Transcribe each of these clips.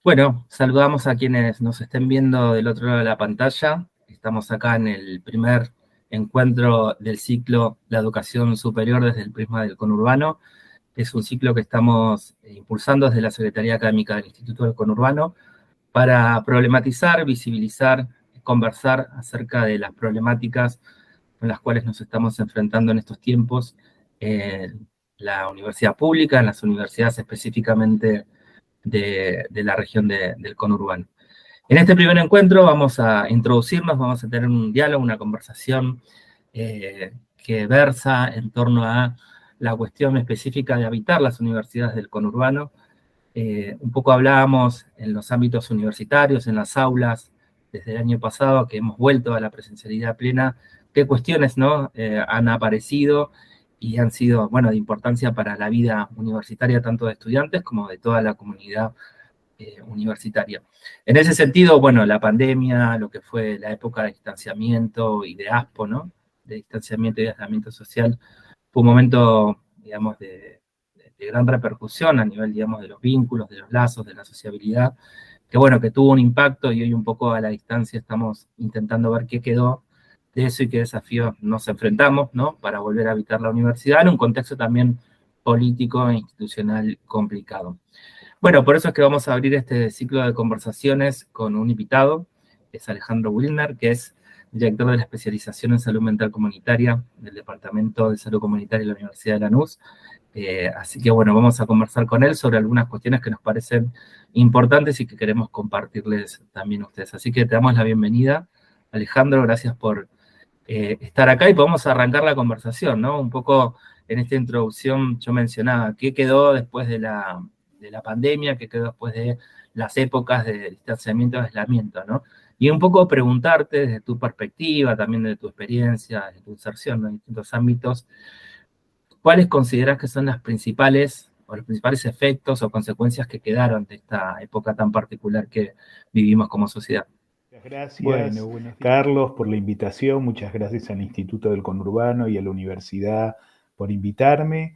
Bueno, saludamos a quienes nos estén viendo del otro lado de la pantalla. Estamos acá en el primer encuentro del ciclo La Educación Superior desde el prisma del conurbano. Es un ciclo que estamos impulsando desde la Secretaría Académica del Instituto del Conurbano para problematizar, visibilizar, conversar acerca de las problemáticas con las cuales nos estamos enfrentando en estos tiempos en la universidad pública, en las universidades específicamente de la región del conurbano. En este primer encuentro vamos a introducirnos, vamos a tener un diálogo, una conversación que versa en torno a la cuestión específica de habitar las universidades del conurbano. Un poco hablábamos en los ámbitos universitarios, en las aulas, desde el año pasado que hemos vuelto a la presencialidad plena, qué cuestiones, ¿no? Han aparecido y han sido, bueno, de importancia para la vida universitaria, tanto de estudiantes como de toda la comunidad universitaria. En ese sentido, bueno, la pandemia, lo que fue la época de distanciamiento y de ASPO, ¿no? De distanciamiento y aislamiento social, fue un momento, digamos, de gran repercusión a nivel, digamos, de los vínculos, de los lazos, de la sociabilidad, que bueno, que tuvo un impacto y hoy un poco a la distancia estamos intentando ver qué quedó de eso y qué desafíos nos enfrentamos, ¿no? Para volver a habitar la universidad en un contexto también político e institucional complicado. Bueno, por eso es que vamos a abrir este ciclo de conversaciones con un invitado, es Alejandro Wilmer, que es director de la especialización en salud mental comunitaria del Departamento de Salud Comunitaria de la Universidad de Lanús. Así que bueno, vamos a conversar con él sobre algunas cuestiones que nos parecen importantes y que queremos compartirles también a ustedes. Así que te damos la bienvenida, Alejandro, gracias por estar acá y podemos arrancar la conversación, ¿no? Un poco en esta introducción yo mencionaba qué quedó después de la pandemia, qué quedó después de las épocas de distanciamiento y aislamiento, ¿no? Y un poco preguntarte desde tu perspectiva, también de tu experiencia, de tu inserción en distintos ámbitos, ¿cuáles consideras que son las principales o los principales efectos o consecuencias que quedaron de esta época tan particular que vivimos como sociedad? Muchas gracias, Bueno, buenos días. Carlos, por la invitación. Muchas gracias al Instituto del Conurbano y a la universidad por invitarme.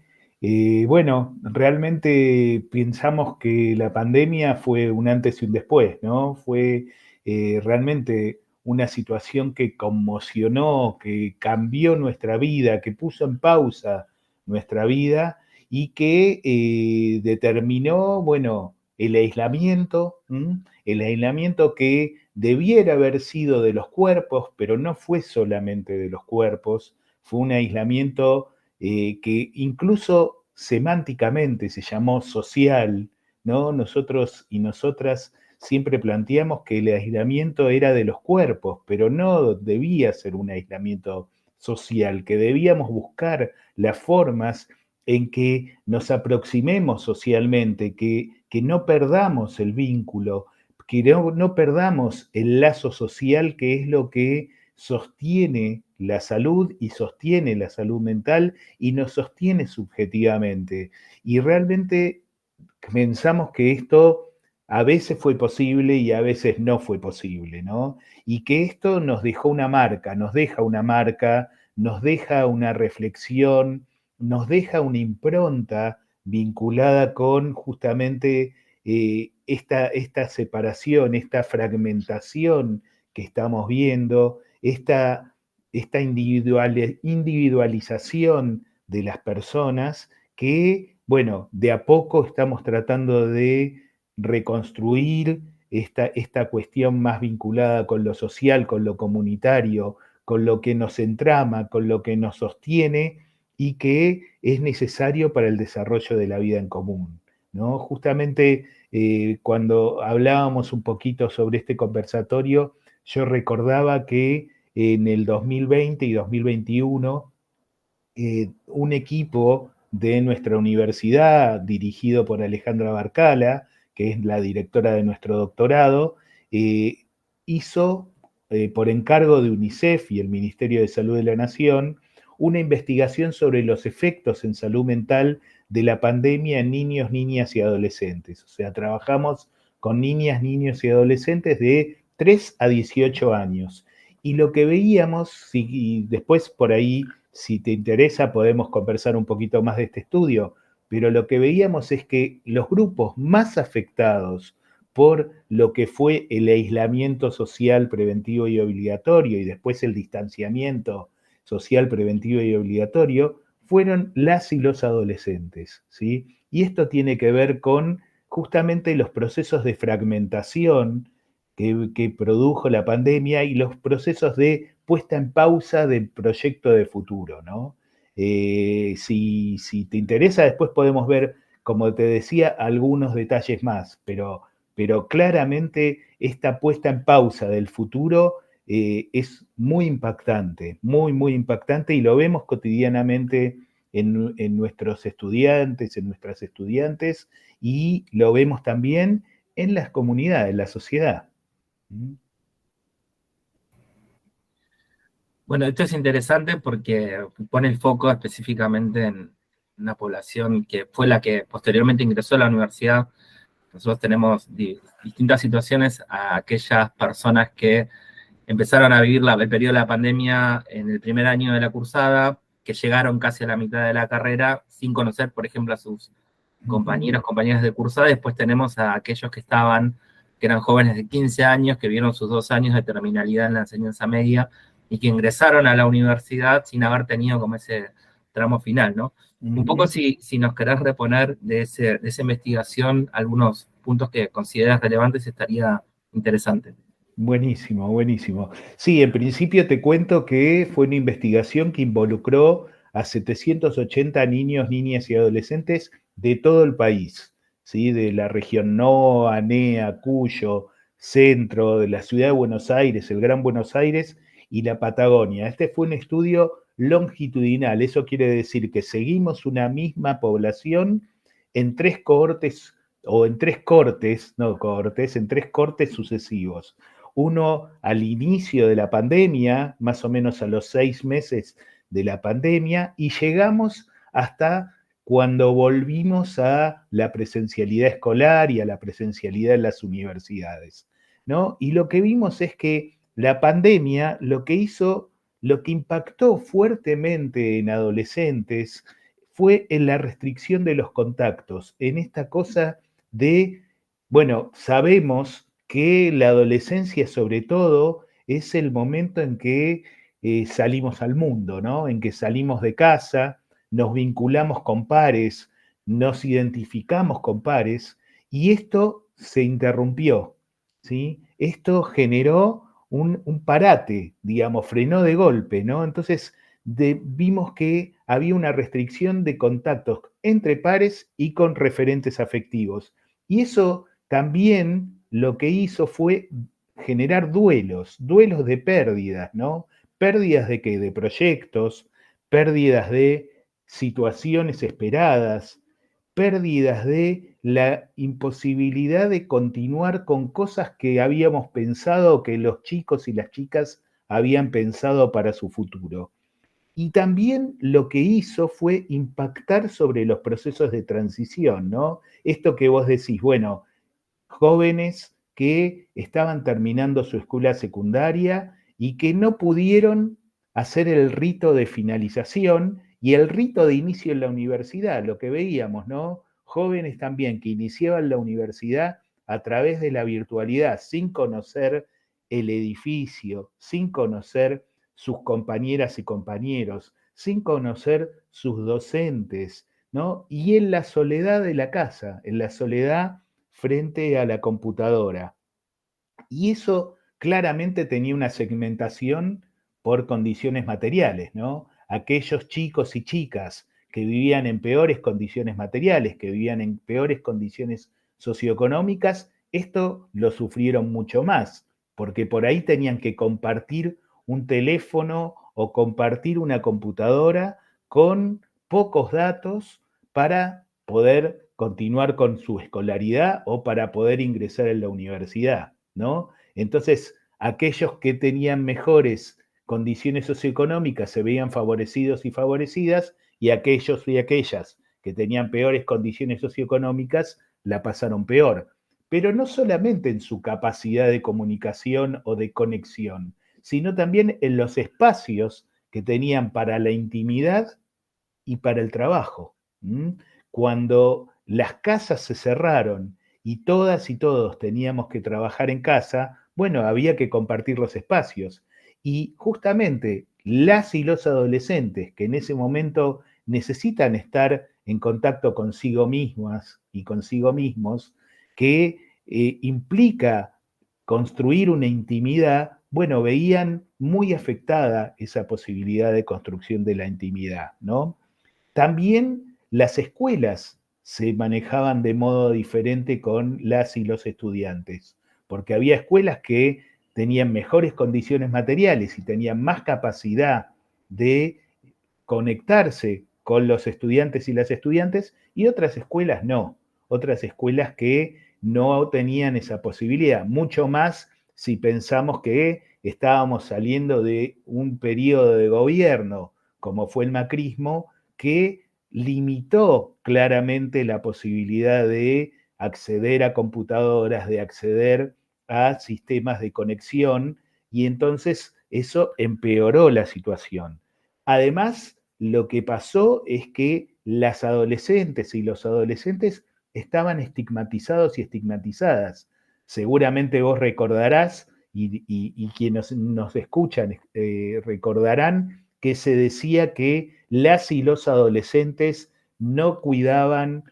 Bueno, realmente pensamos que la pandemia fue un antes y un después, ¿no? Fue realmente una situación que conmocionó, que cambió nuestra vida, que puso en pausa nuestra vida y que determinó, bueno, el aislamiento, el aislamiento que debiera haber sido de los cuerpos, pero no fue solamente de los cuerpos, fue un aislamiento que incluso semánticamente se llamó social, ¿no? Nosotros y nosotras siempre planteamos que el aislamiento era de los cuerpos, pero no debía ser un aislamiento social, que debíamos buscar las formas en que nos aproximemos socialmente, que no perdamos el vínculo, que no perdamos el lazo social, que es lo que sostiene la salud y sostiene la salud mental y nos sostiene subjetivamente. Y realmente pensamos que esto a veces fue posible y a veces no fue posible, ¿no? Y que esto nos dejó una marca, nos deja una marca, nos deja una reflexión, nos deja una impronta vinculada con justamente esta separación, esta fragmentación que estamos viendo, esta individualización de las personas que, bueno, de a poco estamos tratando de reconstruir esta cuestión más vinculada con lo social, con lo comunitario, con lo que nos entrama, con lo que nos sostiene y que es necesario para el desarrollo de la vida en común, ¿no? Justamente cuando hablábamos un poquito sobre este conversatorio, yo recordaba que en el 2020 y 2021 un equipo de nuestra universidad, dirigido por Alejandra Barcala, que es la directora de nuestro doctorado, hizo, por encargo de UNICEF y el Ministerio de Salud de la Nación, una investigación sobre los efectos en salud mental de la pandemia en niños, niñas y adolescentes. O sea, trabajamos con niñas, niños y adolescentes de 3 a 18 años. Y lo que veíamos, y después por ahí, si te interesa, podemos conversar un poquito más de este estudio, pero lo que veíamos es que los grupos más afectados por lo que fue el aislamiento social preventivo y obligatorio y después el distanciamiento social preventivo y obligatorio, fueron las y los adolescentes, ¿sí? Y esto tiene que ver con justamente los procesos de fragmentación que produjo la pandemia y los procesos de puesta en pausa del proyecto de futuro, ¿no? Si te interesa, después podemos ver, como te decía, algunos detalles más, pero claramente esta puesta en pausa del futuro es muy impactante, muy, muy impactante y lo vemos cotidianamente en nuestros estudiantes, en nuestras estudiantes y lo vemos también en las comunidades, en la sociedad. Bueno, esto es interesante porque pone el foco específicamente en una población que fue la que posteriormente ingresó a la universidad. Nosotros tenemos distintas situaciones a aquellas personas que empezaron a vivir el periodo de la pandemia en el primer año de la cursada, que llegaron casi a la mitad de la carrera sin conocer, por ejemplo, a sus compañeros, compañeras de cursada. Después tenemos a aquellos que eran jóvenes de 15 años, que vieron sus 2 años de terminalidad en la enseñanza media y que ingresaron a la universidad sin haber tenido como ese tramo final, ¿no? Un poco si nos querés reponer de esa investigación algunos puntos que consideras relevantes, estaría interesante. Buenísimo, buenísimo. Sí, en principio te cuento que fue una investigación que involucró a 780 niños, niñas y adolescentes de todo el país, ¿sí? De la región NOA, NEA, Cuyo, Centro, de la ciudad de Buenos Aires, el Gran Buenos Aires y la Patagonia. Este fue un estudio longitudinal, eso quiere decir que seguimos una misma población en tres cohortes o en tres cortes, no cohortes, en tres cortes sucesivos. Uno al inicio de la pandemia, más o menos a los 6 meses de la pandemia, y llegamos hasta cuando volvimos a la presencialidad escolar y a la presencialidad en las universidades, ¿no? Y lo que vimos es que la pandemia lo que hizo, lo que impactó fuertemente en adolescentes fue en la restricción de los contactos, en esta cosa de, bueno, sabemos que la adolescencia sobre todo es el momento en que salimos al mundo, ¿no? En que salimos de casa, nos vinculamos con pares, nos identificamos con pares y esto se interrumpió, ¿sí? Esto generó un parate, digamos, frenó de golpe, ¿no? Entonces vimos que había una restricción de contactos entre pares y con referentes afectivos. Y eso también lo que hizo fue generar duelos, duelos de pérdidas, ¿no? ¿Pérdidas de qué? De proyectos, pérdidas de situaciones esperadas, pérdidas de la imposibilidad de continuar con cosas que habíamos pensado, que los chicos y las chicas habían pensado para su futuro. Y también lo que hizo fue impactar sobre los procesos de transición, ¿no? Esto que vos decís, bueno, jóvenes que estaban terminando su escuela secundaria y que no pudieron hacer el rito de finalización y el rito de inicio en la universidad, lo que veíamos, ¿no? Jóvenes también que iniciaban la universidad a través de la virtualidad, sin conocer el edificio, sin conocer sus compañeras y compañeros, sin conocer sus docentes, ¿no? Y en la soledad de la casa, en la soledad frente a la computadora. Y eso claramente tenía una segmentación por condiciones materiales, ¿no? Aquellos chicos y chicas que vivían en peores condiciones materiales, que vivían en peores condiciones socioeconómicas, esto lo sufrieron mucho más, porque por ahí tenían que compartir un teléfono o compartir una computadora con pocos datos para poder continuar con su escolaridad o para poder ingresar en la universidad, ¿no? Entonces, aquellos que tenían mejores condiciones socioeconómicas se veían favorecidos y favorecidas, y aquellos y aquellas que tenían peores condiciones socioeconómicas la pasaron peor. Pero no solamente en su capacidad de comunicación o de conexión, sino también en los espacios que tenían para la intimidad y para el trabajo. Cuando las casas se cerraron y todas y todos teníamos que trabajar en casa, bueno, había que compartir los espacios. Y justamente las y los adolescentes que en ese momento necesitan estar en contacto consigo mismas y consigo mismos, que implica construir una intimidad, bueno, veían muy afectada esa posibilidad de construcción de la intimidad, ¿no? También las escuelas se manejaban de modo diferente con las y los estudiantes, porque había escuelas que tenían mejores condiciones materiales y tenían más capacidad de conectarse con los estudiantes y las estudiantes, y otras escuelas no, otras escuelas que no tenían esa posibilidad, mucho más si pensamos que estábamos saliendo de un periodo de gobierno como fue el macrismo, que limitó claramente la posibilidad de acceder a computadoras, de acceder a sistemas de conexión, y entonces eso empeoró la situación. Además, lo que pasó es que las adolescentes y los adolescentes estaban estigmatizados y estigmatizadas. Seguramente vos recordarás, y quienes nos escuchan recordarán, que se decía que las y los adolescentes no cuidaban,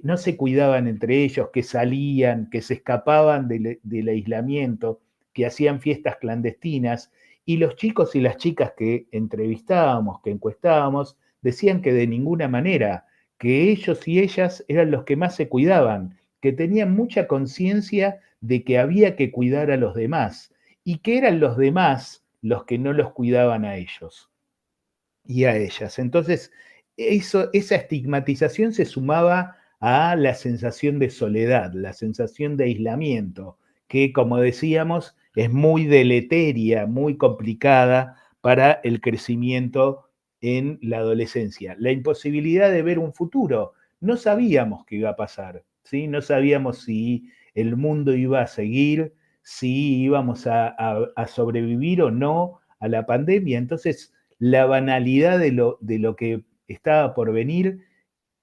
no se cuidaban entre ellos, que salían, que se escapaban del aislamiento, que hacían fiestas clandestinas, y los chicos y las chicas que entrevistábamos, que encuestábamos, decían que de ninguna manera, que ellos y ellas eran los que más se cuidaban, que tenían mucha conciencia de que había que cuidar a los demás y que eran los demás los que no los cuidaban a ellos y a ellas. Entonces, esa estigmatización se sumaba a la sensación de soledad, la sensación de aislamiento, que como decíamos es muy deleteria, muy complicada para el crecimiento en la adolescencia. La imposibilidad de ver un futuro. No sabíamos qué iba a pasar, ¿sí? No sabíamos si el mundo iba a seguir, si íbamos a sobrevivir o no a la pandemia. Entonces, la banalidad de lo que estaba por venir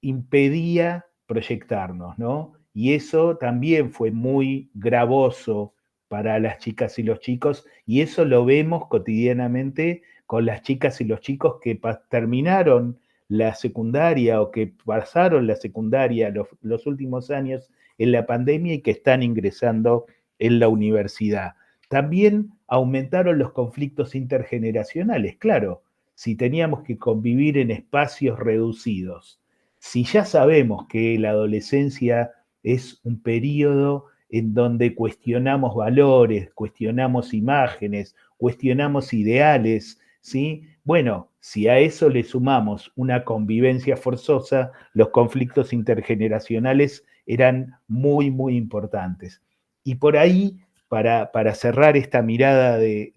impedía proyectarnos, ¿no? Y eso también fue muy gravoso para las chicas y los chicos, y eso lo vemos cotidianamente con las chicas y los chicos que terminaron la secundaria o que pasaron la secundaria los últimos años en la pandemia y que están ingresando en la universidad. También aumentaron los conflictos intergeneracionales, claro, si teníamos que convivir en espacios reducidos. Si ya sabemos que la adolescencia es un periodo en donde cuestionamos valores, cuestionamos imágenes, cuestionamos ideales, ¿sí? Bueno, si a eso le sumamos una convivencia forzosa, los conflictos intergeneracionales eran muy, muy importantes. Y por ahí, para cerrar esta mirada de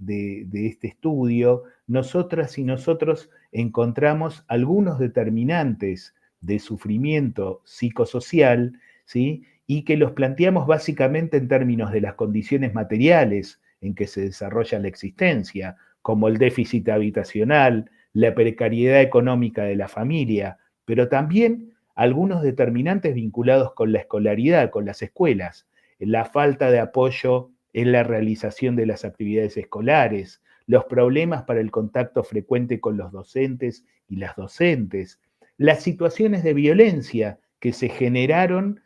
este estudio, nosotras y nosotros encontramos algunos determinantes de sufrimiento psicosocial, ¿sí? Y que los planteamos básicamente en términos de las condiciones materiales en que se desarrolla la existencia, como el déficit habitacional, la precariedad económica de la familia, pero también algunos determinantes vinculados con la escolaridad, con las escuelas, la falta de apoyo en la realización de las actividades escolares, los problemas para el contacto frecuente con los docentes y las docentes, las situaciones de violencia que se generaron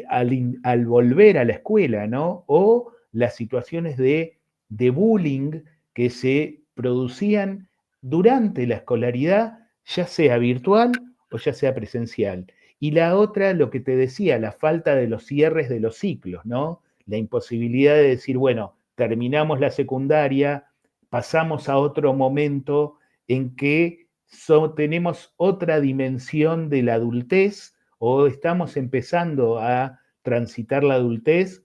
al volver a la escuela, ¿no? O las situaciones de bullying que se producían durante la escolaridad, ya sea virtual o ya sea presencial. Y la otra, lo que te decía, la falta de los cierres de los ciclos, ¿no? La imposibilidad de decir, bueno, terminamos la secundaria, pasamos a otro momento en que tenemos otra dimensión de la adultez o estamos empezando a transitar la adultez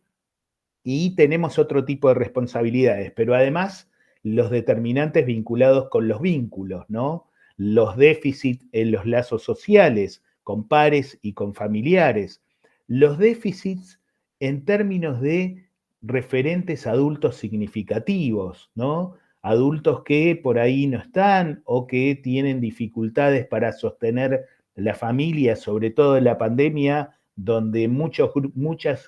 y tenemos otro tipo de responsabilidades, pero además los determinantes vinculados con los vínculos, ¿no? Los déficits en los lazos sociales, con pares y con familiares, los déficits en términos de referentes adultos significativos, ¿no? Adultos que por ahí no están o que tienen dificultades para sostener la familia, sobre todo en la pandemia, donde muchos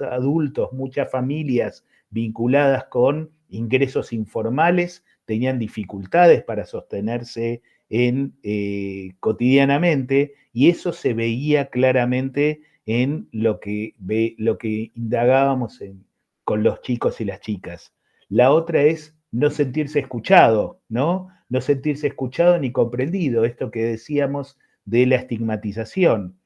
adultos, muchas familias vinculadas con ingresos informales tenían dificultades para sostenerse cotidianamente, y eso se veía claramente en lo que indagábamos con los chicos y las chicas. La otra es no sentirse escuchado, ¿no? No sentirse escuchado ni comprendido, esto que decíamos de la estigmatización.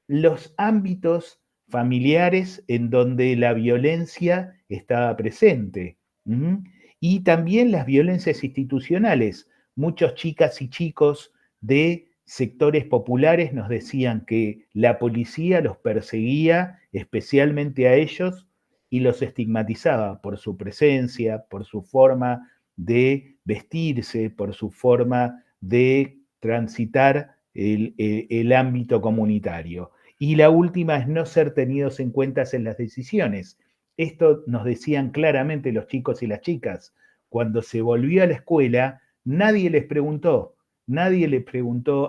Los ámbitos familiares en donde la violencia estaba presente. ¿Mm? Y también las violencias institucionales. Muchos chicas y chicos de sectores populares nos decían que la policía los perseguía, especialmente a ellos, y los estigmatizaba por su presencia, por su forma de vestirse, por su forma de transitar el ámbito comunitario. Y la última es no ser tenidos en cuenta en las decisiones. Esto nos decían claramente los chicos y las chicas. Cuando se volvió a la escuela, nadie les preguntó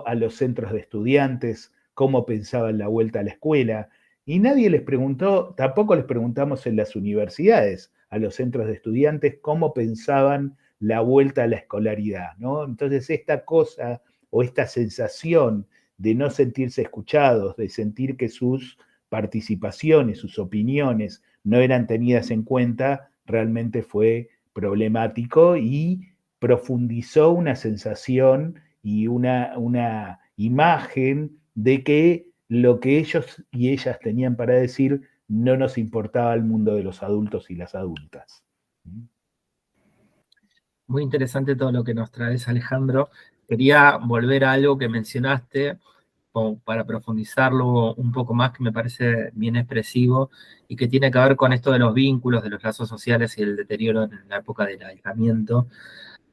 a los centros de estudiantes cómo pensaban la vuelta a la escuela, y nadie les preguntó, tampoco les preguntamos en las universidades, a los centros de estudiantes cómo pensaban la vuelta a la escolaridad, ¿no? Entonces esta cosa o esta sensación de no sentirse escuchados, de sentir que sus participaciones, sus opiniones no eran tenidas en cuenta, realmente fue problemático y profundizó una sensación y una imagen de que lo que ellos y ellas tenían para decir no nos importaba el mundo de los adultos y las adultas. Muy interesante todo lo que nos traes, Alejandro. Quería volver a algo que mencionaste, como para profundizarlo un poco más, que me parece bien expresivo y que tiene que ver con esto de los vínculos, de los lazos sociales y el deterioro en la época del aislamiento.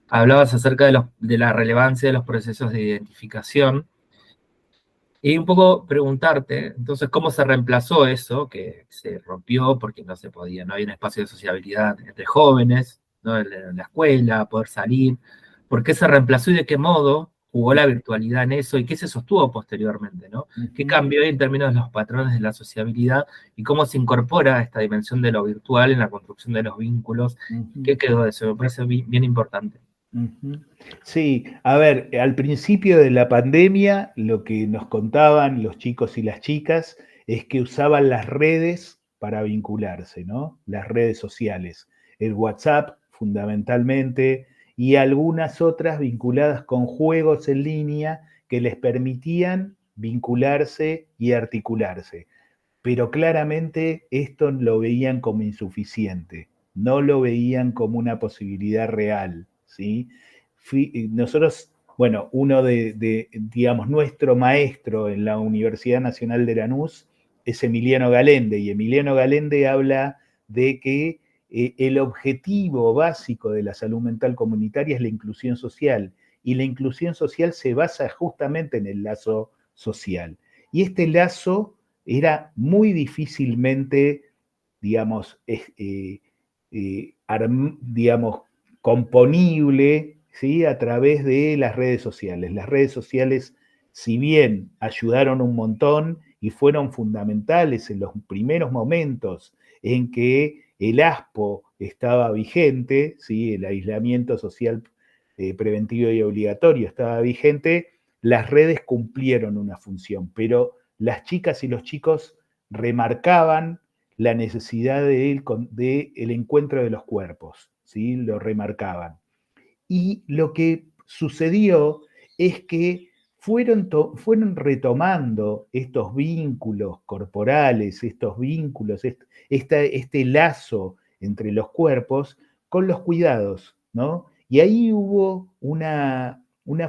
Hablabas acerca de la relevancia de los procesos de identificación y un poco preguntarte, entonces, ¿cómo se reemplazó eso que se rompió porque no se podía, no había un espacio de sociabilidad entre jóvenes, ¿no? En la escuela, poder salir? ¿Por qué se reemplazó y de qué modo jugó la virtualidad en eso y qué se sostuvo posteriormente, ¿no? ¿Qué cambió en términos de los patrones de la sociabilidad y cómo se incorpora esta dimensión de lo virtual en la construcción de los vínculos? ¿Qué quedó de eso? Me parece bien importante. Sí, a ver, al principio de la pandemia lo que nos contaban los chicos y las chicas es que usaban las redes para vincularse, ¿no? Las redes sociales, el WhatsApp fundamentalmente y algunas otras vinculadas con juegos en línea que les permitían vincularse y articularse. Pero claramente esto lo veían como insuficiente, no lo veían como una posibilidad real, ¿sí? Nosotros, bueno, digamos, nuestro maestro en la Universidad Nacional de Lanús es Emiliano Galende, y Emiliano Galende habla de que el objetivo básico de la salud mental comunitaria es la inclusión social, y la inclusión social se basa justamente en el lazo social. Y este lazo era muy difícilmente, digamos, digamos, componible, ¿sí? A través de las redes sociales. Las redes sociales, si bien ayudaron un montón y fueron fundamentales en los primeros momentos en que el ASPO estaba vigente, ¿sí? El aislamiento social preventivo y obligatorio estaba vigente, las redes cumplieron una función, pero las chicas y los chicos remarcaban la necesidad de el encuentro de los cuerpos, ¿sí? Lo remarcaban. Y lo que sucedió es que fueron retomando estos vínculos corporales, estos vínculos, este lazo entre los cuerpos con los cuidados, ¿no? Y ahí hubo una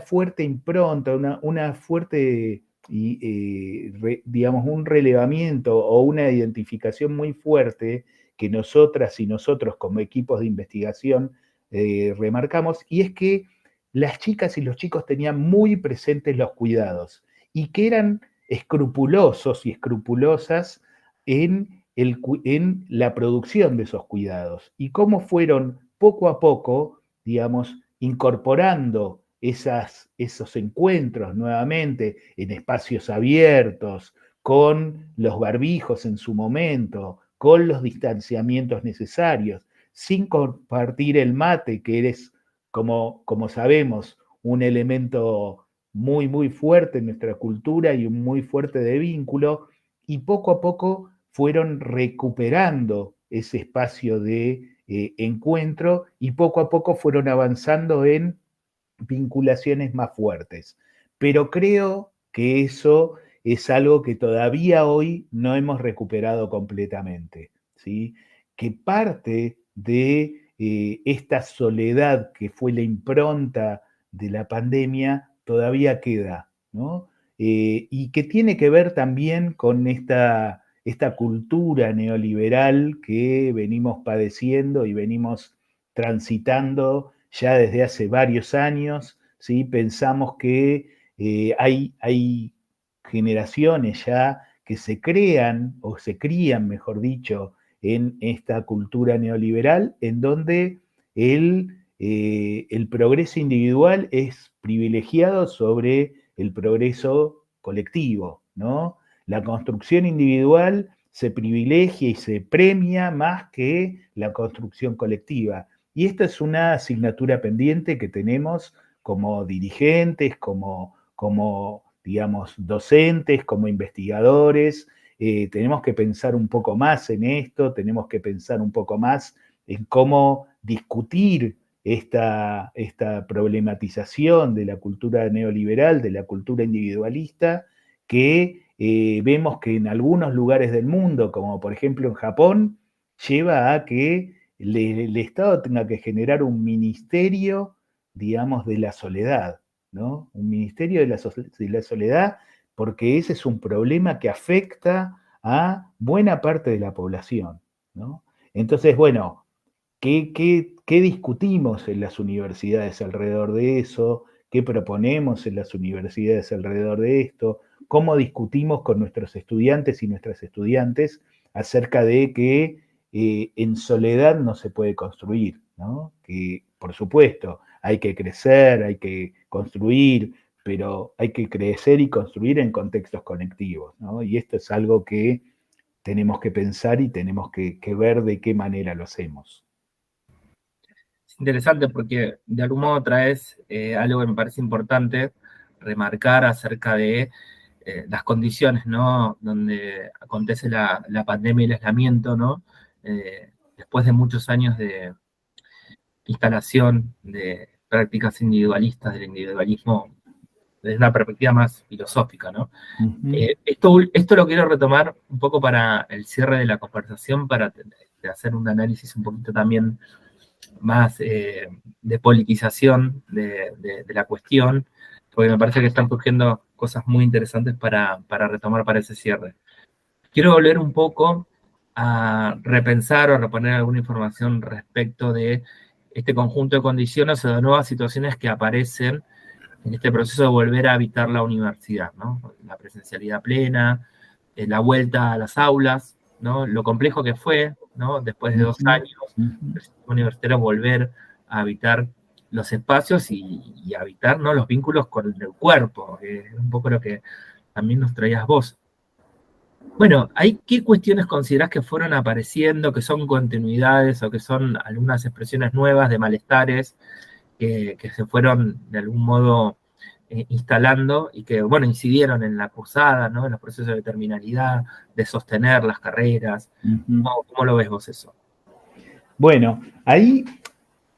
fuerte impronta, una fuerte, digamos, un relevamiento o una identificación muy fuerte que nosotras y nosotros como equipos de investigación remarcamos, y es que las chicas y los chicos tenían muy presentes los cuidados y que eran escrupulosos y escrupulosas en la producción de esos cuidados y cómo fueron poco a poco, digamos, incorporando esos encuentros nuevamente en espacios abiertos, con los barbijos en su momento, con los distanciamientos necesarios, sin compartir el mate, que es, como sabemos, un elemento muy, muy fuerte en nuestra cultura y un muy fuerte de vínculo, y poco a poco fueron recuperando ese espacio de encuentro y poco a poco fueron avanzando en vinculaciones más fuertes. Pero creo que eso es algo que todavía hoy no hemos recuperado completamente, ¿sí? Que parte de esta soledad que fue la impronta de la pandemia todavía queda, ¿no? Y que tiene que ver también con esta cultura neoliberal que venimos padeciendo y venimos transitando ya desde hace varios años, ¿sí? Pensamos que hay generaciones ya que se crean o se crían, mejor dicho, en esta cultura neoliberal, en donde el progreso individual es privilegiado sobre el progreso colectivo, ¿no? La construcción individual se privilegia y se premia más que la construcción colectiva. Y esta es una asignatura pendiente que tenemos como dirigentes, como digamos, docentes, como investigadores. Tenemos que pensar un poco más en esto, tenemos que pensar un poco más en cómo discutir esta problematización de la cultura neoliberal, de la cultura individualista, que vemos que en algunos lugares del mundo, como por ejemplo en Japón, lleva a que el Estado tenga que generar un ministerio, digamos, de la soledad, ¿no? Un ministerio de la soledad, porque ese es un problema que afecta a buena parte de la población, ¿no? Entonces, bueno, ¿qué discutimos en las universidades alrededor de eso? ¿Qué proponemos en las universidades alrededor de esto? ¿Cómo discutimos con nuestros estudiantes y nuestras estudiantes acerca de que en soledad no se puede construir, ¿no? Que por supuesto hay que crecer, hay que construir, pero hay que crecer y construir en contextos conectivos, ¿no? Y esto es algo que tenemos que pensar y tenemos que ver de qué manera lo hacemos. Es interesante porque de algún modo traes algo que me parece importante remarcar acerca de las condiciones, ¿no? Donde acontece la pandemia y el aislamiento, ¿no? Después de muchos años de instalación de prácticas individualistas, del individualismo desde una perspectiva más filosófica, ¿no? Ujú. Esto lo quiero retomar un poco para el cierre de la conversación, para hacer un análisis un poquito también más de politización de la cuestión, porque me parece que están surgiendo cosas muy interesantes para retomar para ese cierre. Quiero volver un poco a repensar o reponer alguna información respecto de este conjunto de condiciones o de nuevas situaciones que aparecen en este proceso de volver a habitar la universidad, ¿no? La presencialidad plena, la vuelta a las aulas, ¿no? Lo complejo que fue, ¿no? Después de 2 años, Ujú. el sistema universitario volver a habitar los espacios y habitar, ¿no? Los vínculos con el cuerpo, es un poco lo que también nos traías vos. Bueno, ¿qué cuestiones considerás que fueron apareciendo, que son continuidades o que son algunas expresiones nuevas de malestares que se fueron de algún modo instalando y que, bueno, incidieron en la cursada, ¿no? En los procesos de terminalidad, de sostener las carreras? Ujú. ¿Cómo lo ves vos eso? Bueno, ahí,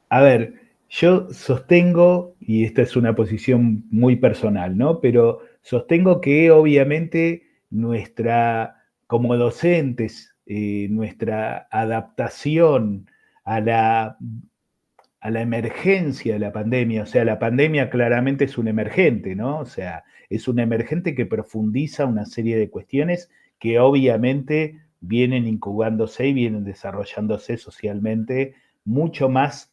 a ver, yo sostengo, y esta es una posición muy personal, ¿no? Pero sostengo que obviamente como docentes, nuestra adaptación a la emergencia de la pandemia, o sea, la pandemia claramente es un emergente, ¿no? O sea, es un emergente que profundiza una serie de cuestiones que obviamente vienen incubándose y vienen desarrollándose socialmente mucho más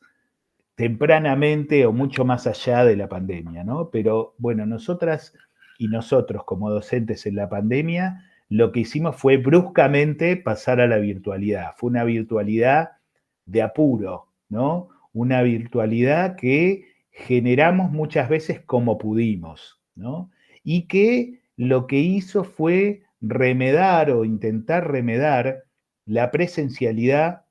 tempranamente o mucho más allá de la pandemia, ¿no? Pero bueno, nosotras y nosotros como docentes en la pandemia, lo que hicimos fue bruscamente pasar a la virtualidad. Fue una virtualidad de apuro, ¿no? Una virtualidad que generamos muchas veces como pudimos, ¿no? Y que lo que hizo fue remedar o intentar remedar la presencialidad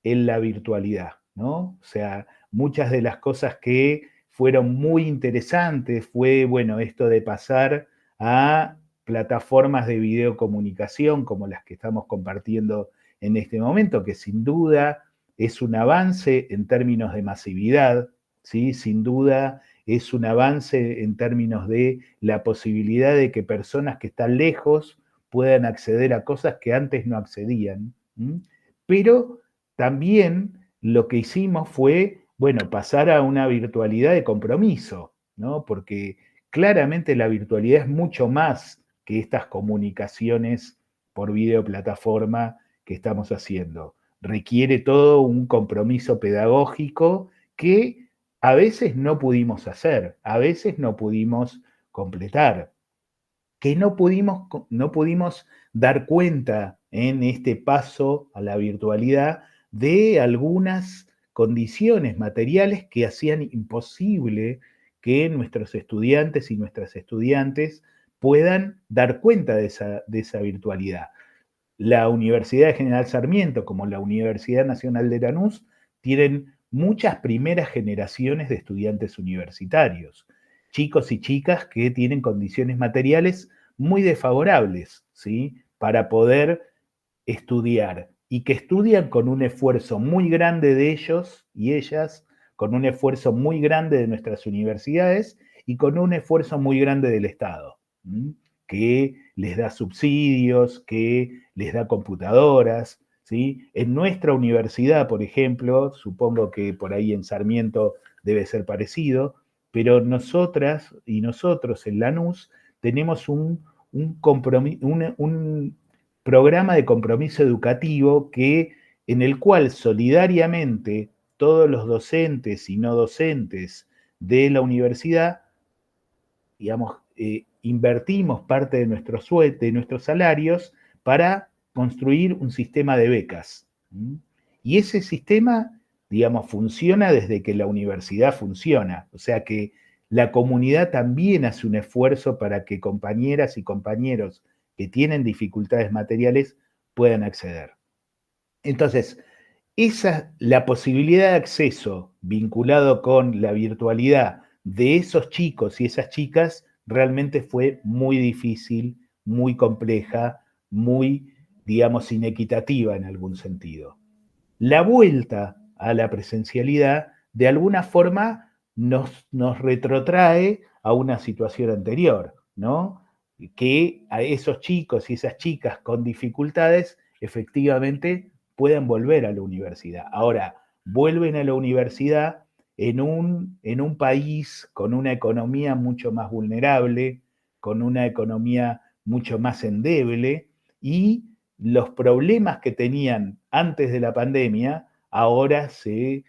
en la virtualidad, ¿no? O sea, muchas de las cosas que fueron muy interesantes fue, bueno, esto de pasar a plataformas de videocomunicación como las que estamos compartiendo en este momento, que sin duda es un avance en términos de masividad, ¿sí? Sin duda es un avance en términos de la posibilidad de que personas que están lejos puedan acceder a cosas que antes no accedían. ¿Mm? Pero también lo que hicimos fue, bueno, pasar a una virtualidad de compromiso, ¿no? Porque claramente la virtualidad es mucho más que estas comunicaciones por videoplataforma que estamos haciendo. Requiere todo un compromiso pedagógico que a veces no pudimos hacer, a veces no pudimos completar, que no pudimos dar cuenta en este paso a la virtualidad de algunas condiciones materiales que hacían imposible que nuestros estudiantes y nuestras estudiantes puedan dar cuenta de esa virtualidad. La Universidad de General Sarmiento, como la Universidad Nacional de Lanús, tienen muchas primeras generaciones de estudiantes universitarios, chicos y chicas que tienen condiciones materiales muy desfavorables, ¿sí? Para poder estudiar y que estudian con un esfuerzo muy grande de ellos y ellas, con un esfuerzo muy grande de nuestras universidades y con un esfuerzo muy grande del Estado, ¿m? Que les da subsidios, que les da computadoras, ¿sí? En nuestra universidad, por ejemplo, supongo que por ahí en Sarmiento debe ser parecido, pero nosotras y nosotros en Lanús tenemos un programa de compromiso educativo en el cual solidariamente todos los docentes y no docentes de la universidad, digamos, invertimos parte de de nuestros salarios para construir un sistema de becas. Y ese sistema, digamos, funciona desde que la universidad funciona. O sea que la comunidad también hace un esfuerzo para que compañeras y compañeros que tienen dificultades materiales puedan acceder. Entonces, la posibilidad de acceso vinculado con la virtualidad de esos chicos y esas chicas realmente fue muy difícil, muy compleja, muy, digamos, inequitativa en algún sentido. La vuelta a la presencialidad de alguna forma nos retrotrae a una situación anterior, ¿no? Que a esos chicos y esas chicas con dificultades efectivamente puedan volver a la universidad. Ahora, vuelven a la universidad en un país con una economía mucho más vulnerable, con una economía mucho más endeble y los problemas que tenían antes de la pandemia ahora se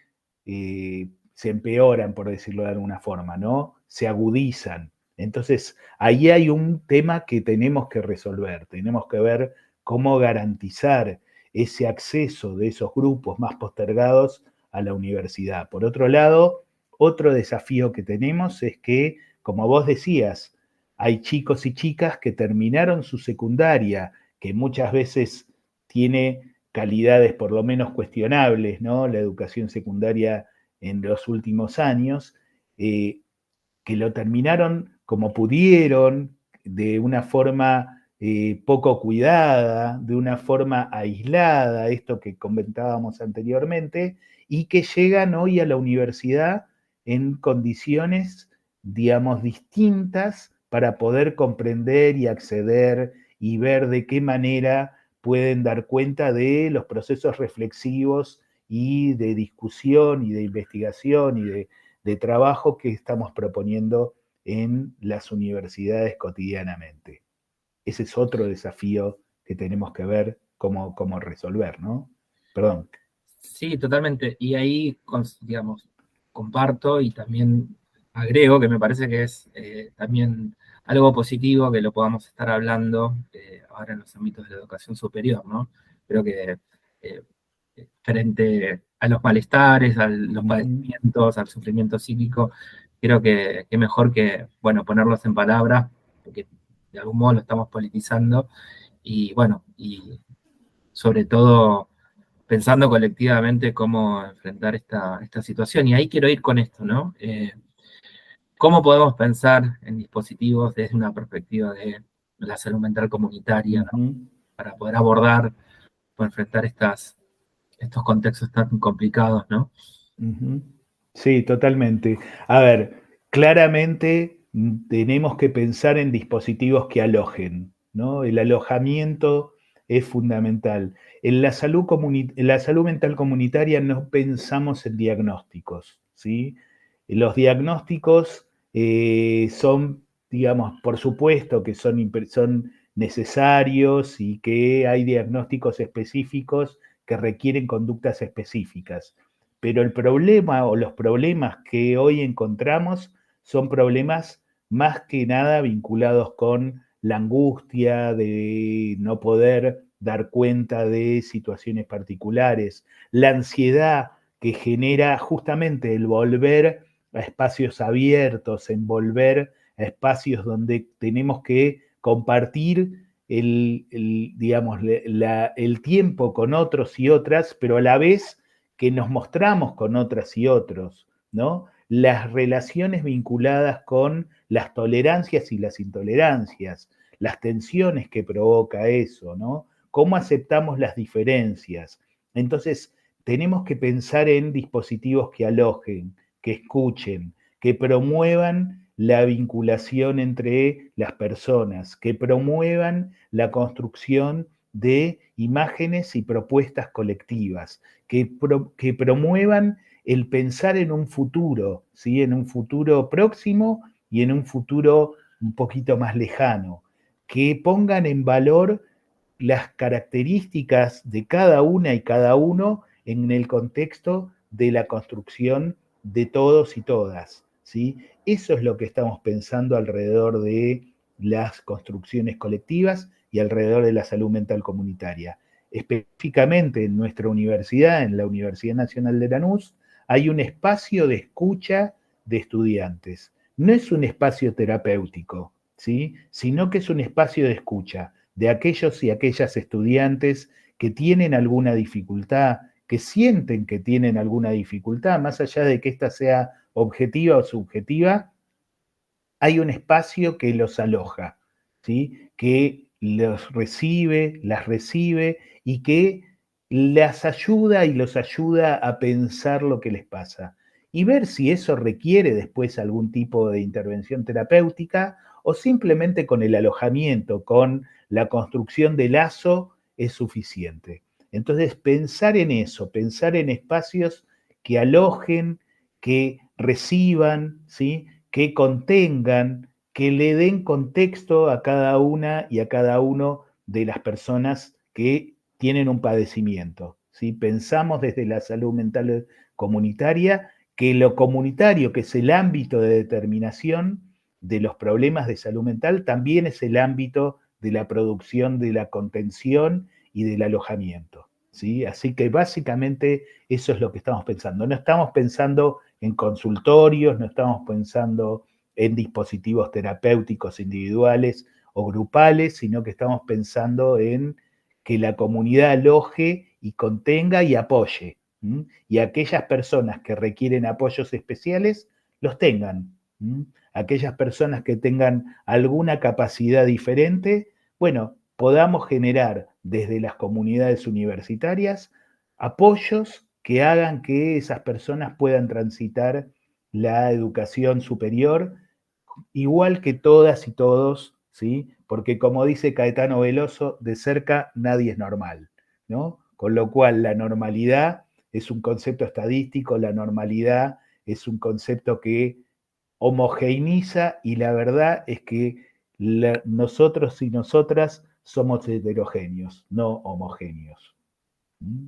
empeoran, por decirlo de alguna forma, ¿no? Se agudizan. Entonces, ahí hay un tema que tenemos que resolver. Tenemos que ver cómo garantizar ese acceso de esos grupos más postergados a la universidad. Por otro lado, otro desafío que tenemos es que, como vos decías, hay chicos y chicas que terminaron su secundaria, que muchas veces tiene calidades por lo menos cuestionables, ¿no? La educación secundaria en los últimos años, que lo terminaron como pudieron, de una forma poco cuidada, de una forma aislada, esto que comentábamos anteriormente, y que llegan hoy a la universidad en condiciones, digamos, distintas para poder comprender y acceder y ver de qué manera pueden dar cuenta de los procesos reflexivos y de discusión y de investigación y de trabajo que estamos proponiendo en las universidades cotidianamente. Ese es otro desafío que tenemos que ver cómo resolver, ¿no? Perdón. Sí, totalmente. Y ahí, digamos, comparto y también agrego que me parece que es también algo positivo que lo podamos estar hablando ahora en los ámbitos de la educación superior, ¿no? Creo que eh, frente a los malestares, a los padecimientos, al sufrimiento psíquico, creo que mejor que, bueno, ponerlos en palabras, porque de algún modo lo estamos politizando y bueno, y sobre todo pensando colectivamente cómo enfrentar esta situación. Y ahí quiero ir con esto, ¿no? ¿Cómo podemos pensar en dispositivos desde una perspectiva de la salud mental comunitaria, ¿no? Ujú, Para poder abordar o enfrentar estos contextos tan complicados, ¿no? ujú. Sí, totalmente. A ver, claramente tenemos que pensar en dispositivos que alojen, ¿no? El alojamiento es fundamental. En la salud mental comunitaria no pensamos en diagnósticos, ¿sí? Los diagnósticos son, digamos, por supuesto que son necesarios y que hay diagnósticos específicos que requieren conductas específicas. Pero el problema o los problemas que hoy encontramos son problemas más que nada vinculados con la angustia de no poder dar cuenta de situaciones particulares, la ansiedad que genera justamente el volver a espacios abiertos, en volver a espacios donde tenemos que compartir digamos, el tiempo con otros y otras, pero a la vez que nos mostramos con otras y otros, ¿no? Las relaciones vinculadas con las tolerancias y las intolerancias, las tensiones que provoca eso, ¿no? Cómo aceptamos las diferencias. Entonces, tenemos que pensar en dispositivos que alojen, que escuchen, que promuevan la vinculación entre las personas, que promuevan la construcción de imágenes y propuestas colectivas, que promuevan el pensar en un futuro, ¿sí? En un futuro próximo y en un futuro un poquito más lejano, que pongan en valor las características de cada una y cada uno en el contexto de la construcción de todos y todas, ¿sí? Eso es lo que estamos pensando alrededor de las construcciones colectivas y alrededor de la salud mental comunitaria. Específicamente en nuestra universidad, en la Universidad Nacional de Lanús, hay un espacio de escucha de estudiantes. No es un espacio terapéutico, ¿sí? Sino que es un espacio de escucha de aquellos y aquellas estudiantes que tienen alguna dificultad, que sienten que tienen alguna dificultad, más allá de que ésta sea objetiva o subjetiva, hay un espacio que los aloja, ¿sí? Que los recibe, las recibe y que las ayuda y los ayuda a pensar lo que les pasa y ver si eso requiere después algún tipo de intervención terapéutica o simplemente con el alojamiento, con la construcción de lazo es suficiente. Entonces, pensar en eso, pensar en espacios que alojen, que reciban, ¿sí? Que contengan, que le den contexto a cada una y a cada uno de las personas que tienen un padecimiento. ¿Sí? Pensamos desde la salud mental comunitaria que lo comunitario, que es el ámbito de determinación de los problemas de salud mental, también es el ámbito de la producción de la contención y del alojamiento. ¿Sí? Así que básicamente eso es lo que estamos pensando. No estamos pensando en consultorios, no estamos pensando en dispositivos terapéuticos individuales o grupales, sino que estamos pensando en que la comunidad aloje y contenga y apoye. ¿M? Y aquellas personas que requieren apoyos especiales los tengan. ¿M? Aquellas personas que tengan alguna capacidad diferente, bueno, podamos generar desde las comunidades universitarias apoyos que hagan que esas personas puedan transitar la educación superior igual que todas y todos, ¿sí? Porque como dice Caetano Veloso, de cerca nadie es normal, ¿no? Con lo cual la normalidad es un concepto estadístico, la normalidad es un concepto que homogeneiza y la verdad es que nosotros y nosotras somos heterogéneos, no homogéneos. ¿Mm?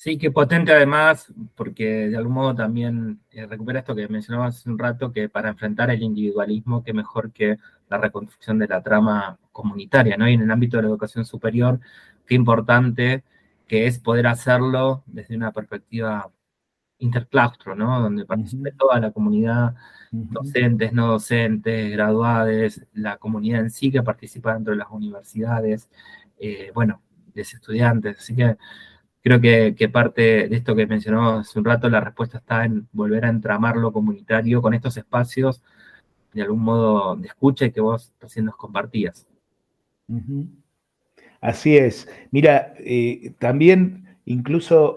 Sí, qué potente además, porque de algún modo también recupera esto que mencionabas hace un rato, que para enfrentar el individualismo, qué mejor que la reconstrucción de la trama comunitaria, ¿no? Y en el ámbito de la educación superior, qué importante que es poder hacerlo desde una perspectiva interclaustro, ¿no? Donde participe Ujú, toda la comunidad, ujú, docentes, no docentes, graduados, la comunidad en sí que participa dentro de las universidades, bueno, los estudiantes. Así que creo que parte de esto que mencionó hace un rato, la respuesta está en volver a entramar lo comunitario con estos espacios de algún modo de escucha y que vos recién nos compartías. ujú. Así es. Mira, también incluso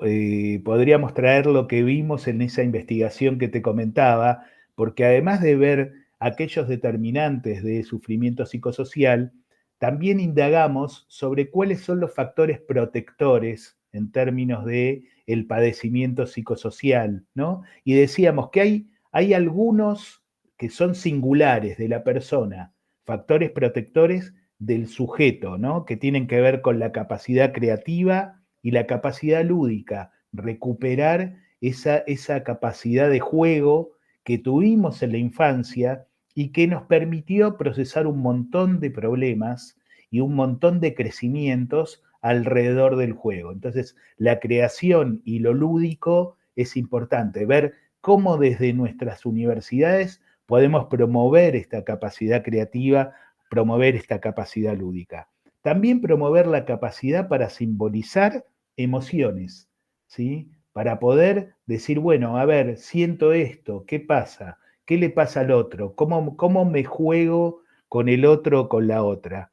podríamos traer lo que vimos en esa investigación que te comentaba, porque además de ver aquellos determinantes de sufrimiento psicosocial, también indagamos sobre cuáles son los factores protectores en términos de el padecimiento psicosocial, ¿no? Y decíamos que hay algunos que son singulares de la persona, factores protectores del sujeto, ¿no? Que tienen que ver con la capacidad creativa y la capacidad lúdica, recuperar esa capacidad de juego que tuvimos en la infancia y que nos permitió procesar un montón de problemas y un montón de crecimientos alrededor del juego. Entonces, la creación y lo lúdico es importante, ver cómo desde nuestras universidades podemos promover esta capacidad creativa, promover esta capacidad lúdica. También promover la capacidad para simbolizar emociones, ¿sí? Para poder decir, bueno, a ver, siento esto, ¿qué pasa? ¿Qué le pasa al otro? ¿Cómo me juego con el otro o con la otra?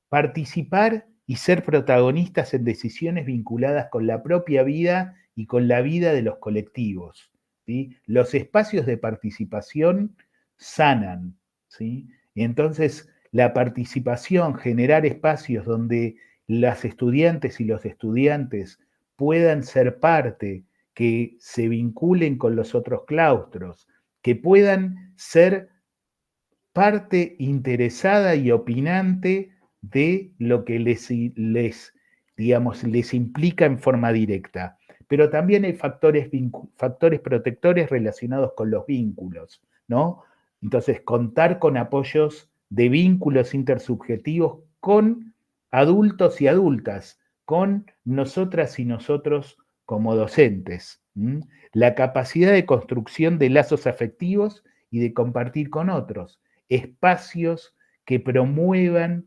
Participar y ser protagonistas en decisiones vinculadas con la propia vida y con la vida de los colectivos. ¿Sí? Los espacios de participación sanan. ¿Sí? Y entonces, la participación, generar espacios donde las estudiantes y los estudiantes puedan ser parte, que se vinculen con los otros claustros, que puedan ser parte interesada y opinante de lo que digamos, les implica en forma directa. Pero también hay factores protectores relacionados con los vínculos, ¿no? Entonces, contar con apoyos de vínculos intersubjetivos con adultos y adultas, con nosotras y nosotros como docentes. ¿M? La capacidad de construcción de lazos afectivos y de compartir con otros espacios que promuevan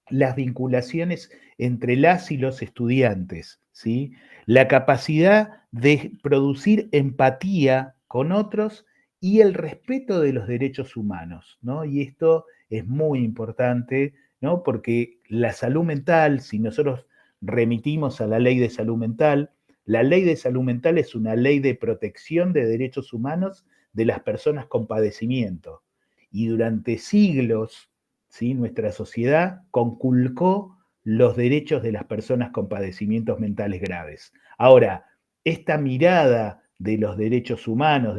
las vinculaciones entre las y los estudiantes, ¿sí? La capacidad de producir empatía con otros y el respeto de los derechos humanos, ¿no? Y esto es muy importante, ¿no? Porque la salud mental, si nosotros remitimos a la ley de salud mental, la ley de salud mental es una ley de protección de derechos humanos de las personas con padecimiento. Y durante siglos, ¿sí? Nuestra sociedad conculcó los derechos de las personas con padecimientos mentales graves. Ahora, esta mirada de los derechos humanos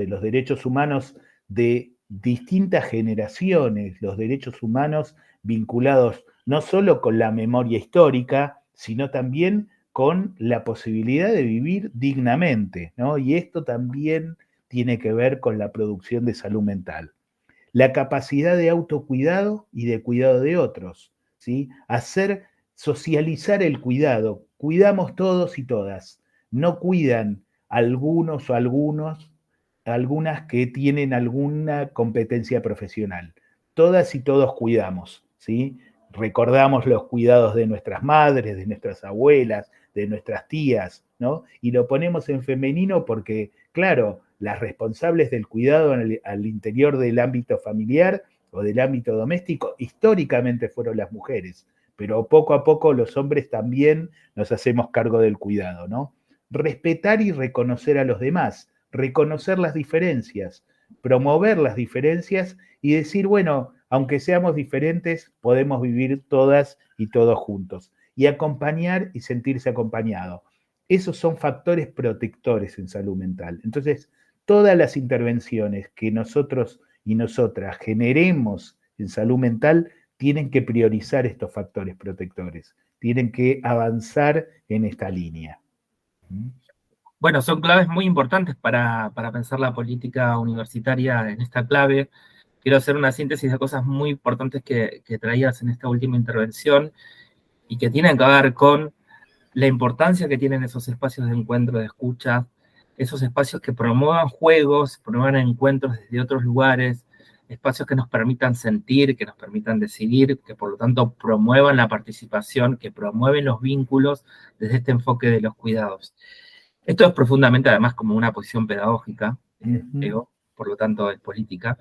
de distintas generaciones, los derechos humanos vinculados no solo con la memoria histórica, sino también con la posibilidad de vivir dignamente, ¿no? Y esto también tiene que ver con la producción de salud mental. La capacidad de autocuidado y de cuidado de otros, ¿sí? Socializar el cuidado. Cuidamos todos y todas. No cuidan algunos o algunas que tienen alguna competencia profesional. Todas y todos cuidamos, ¿sí? Recordamos los cuidados de nuestras madres, de nuestras abuelas, de nuestras tías, ¿no? Y lo ponemos en femenino porque, claro, las responsables del cuidado al interior del ámbito familiar o del ámbito doméstico históricamente fueron las mujeres, pero poco a poco los hombres también nos hacemos cargo del cuidado, ¿no? Respetar y reconocer a los demás, reconocer las diferencias, promover las diferencias y decir, bueno, aunque seamos diferentes, podemos vivir todas y todos juntos. Y acompañar y sentirse acompañado. Esos son factores protectores en salud mental. Entonces, todas las intervenciones que nosotros y nosotras generemos en salud mental tienen que priorizar estos factores protectores, tienen que avanzar en esta línea. Bueno, son claves muy importantes para pensar la política universitaria en esta clave. Quiero hacer una síntesis de cosas muy importantes que traías en esta última intervención y que tienen que ver con la importancia que tienen esos espacios de encuentro, de escucha, esos espacios que promuevan juegos, promuevan encuentros desde otros lugares, espacios que nos permitan sentir, que nos permitan decidir, que por lo tanto promuevan la participación, que promueven los vínculos desde este enfoque de los cuidados. Esto es profundamente, además, como una posición pedagógica, creo, por lo tanto es política.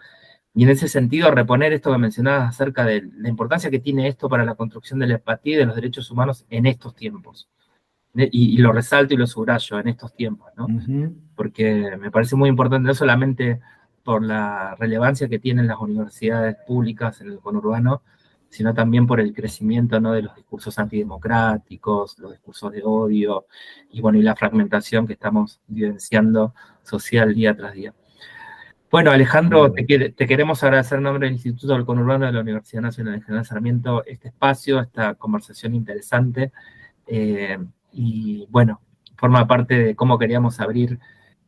Y en ese sentido, reponer esto que mencionabas acerca de la importancia que tiene esto para la construcción de la empatía y de los derechos humanos en estos tiempos. Y lo resalto y lo subrayo en estos tiempos, ¿no? Porque me parece muy importante, no solamente por la relevancia que tienen las universidades públicas en el conurbano, sino también por el crecimiento, ¿no?, de los discursos antidemocráticos, los discursos de odio, y bueno, y la fragmentación que estamos vivenciando social día tras día. Bueno, Alejandro, te queremos agradecer en nombre del Instituto del Conurbano de la Universidad Nacional de General Sarmiento este espacio, esta conversación interesante, y bueno, forma parte de cómo queríamos abrir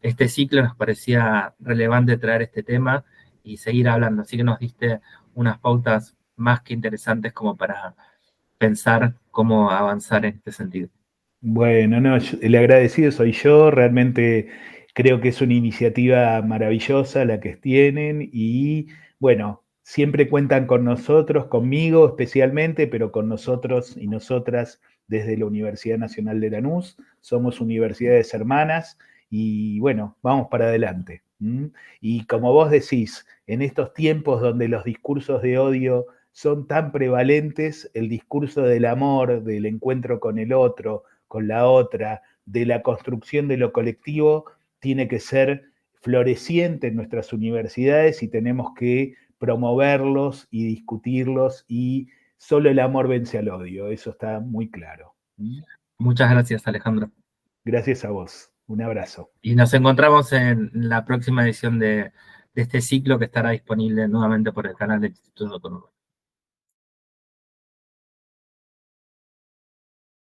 este ciclo. Nos parecía relevante traer este tema y seguir hablando, así que nos diste unas pautas más que interesantes como para pensar cómo avanzar en este sentido. Bueno, no, el agradecido soy yo, realmente creo que es una iniciativa maravillosa la que tienen y bueno, siempre cuentan con nosotros, conmigo especialmente, pero con nosotros y nosotras desde la Universidad Nacional de Lanús. Somos universidades hermanas y bueno, vamos para adelante. Y como vos decís, en estos tiempos donde los discursos de odio son tan prevalentes, el discurso del amor, del encuentro con el otro, con la otra, de la construcción de lo colectivo, tiene que ser floreciente en nuestras universidades y tenemos que promoverlos y discutirlos y solo el amor vence al odio, eso está muy claro. Muchas gracias, Alejandro. Gracias a vos, un abrazo. Y nos encontramos en la próxima edición de este ciclo que estará disponible nuevamente por el canal del Instituto de Conurbano.